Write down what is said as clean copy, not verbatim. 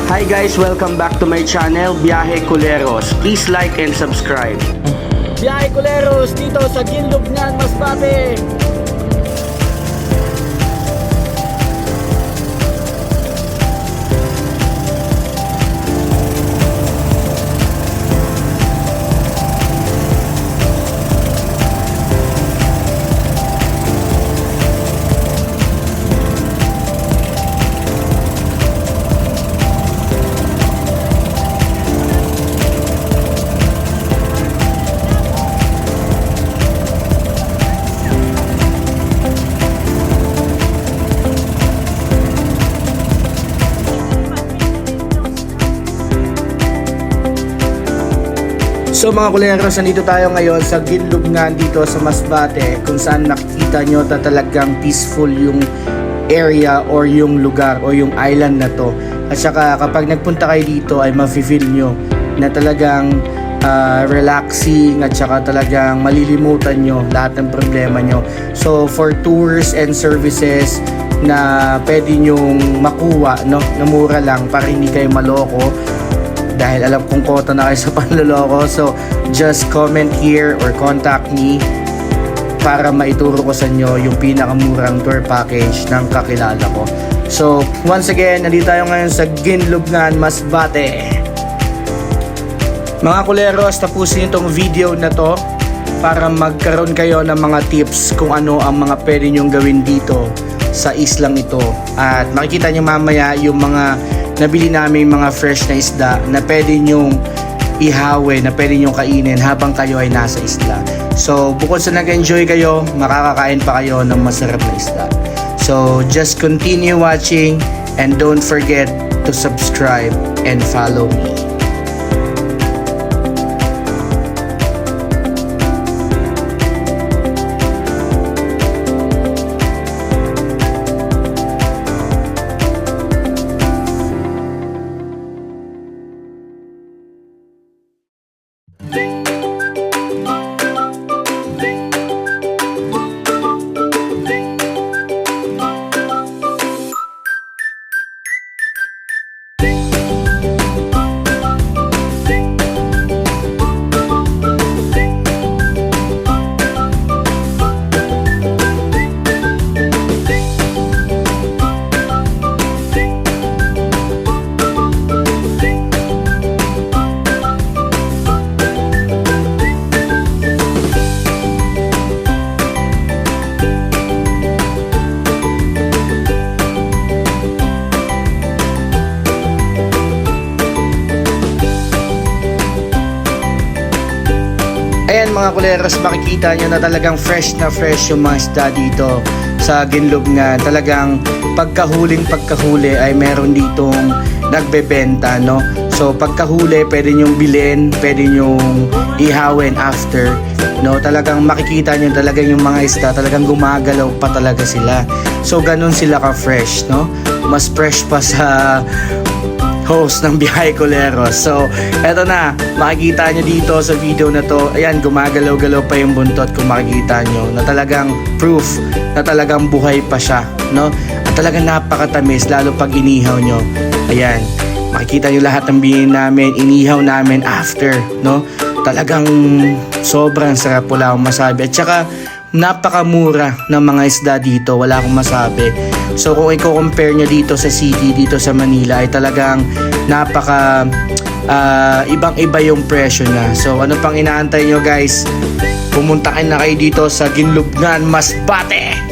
Hi guys, welcome back to my channel, Biyahe Culeros. Please like and subscribe. Biyahe Culeros dito sa Ginlubngan, Masbate. So mga kuleros, nandito tayo ngayon sa Ginlubngan dito sa Masbate, kung saan nakikita nyo na talagang peaceful yung area or yung lugar o yung island na to. At saka kapag nagpunta kayo dito ay mafe-feel nyo na talagang relaxing at saka talagang malilimutan nyo lahat ng problema nyo. So for tours and services na pwede nyong makuha, no, na mura lang para hindi kayo maloko, dahil alam kong kota na kayo sa panloloko. So just comment here or contact me para maituro ko sa inyo yung pinakamurang tour package ng kakilala ko. So once again, nandito tayo ngayon sa Ginlubngan, Masbate. Mga kuleros, tapusin itong video na to para magkaroon kayo ng mga tips kung ano ang mga pwede nyong gawin dito sa islang ito. At makikita nyo mamaya yung mga nabili namin mga fresh na isda na pwede nyong ihawin, na pwede nyong kainin habang kayo ay nasa isla. So bukod sa nag-enjoy kayo, makakakain pa kayo ng masarap na isda. So just continue watching and don't forget to subscribe and follow me. Ayan mga kuleros, makikita nyo na talagang fresh na fresh yung mga isda dito sa Ginlubngan. Talagang pagkahuli ay meron ditong nagbebenta, no? So pagkahuli pwede nyong bilhin, pwede nyong ihawin after, no? Talagang makikita nyo talagang yung mga isda talagang gumagalaw pa talaga sila. So ganun sila ka-fresh, no? Mas fresh pa sa host ng Biyahe Culeros. So, eto na, makikita nyo dito sa video na to, ayan, gumagalaw-galaw pa yung buntot kung makikita nyo, na talagang proof na talagang buhay pa siya, no? At talagang napakatamis, lalo pag inihaw nyo. Ayan, makikita nyo lahat ng bilhin namin, inihaw namin after, no? Talagang sobrang sarap, wala akong masabi. At saka, napakamura ng mga isda dito, wala akong masabi. So kung i-compare nyo dito sa city, dito sa Manila, ay talagang napaka ibang-iba yung presyo na. So ano pang inaantay nyo guys? Pumunta kayo na kayo dito sa Ginlubngan, Masbate!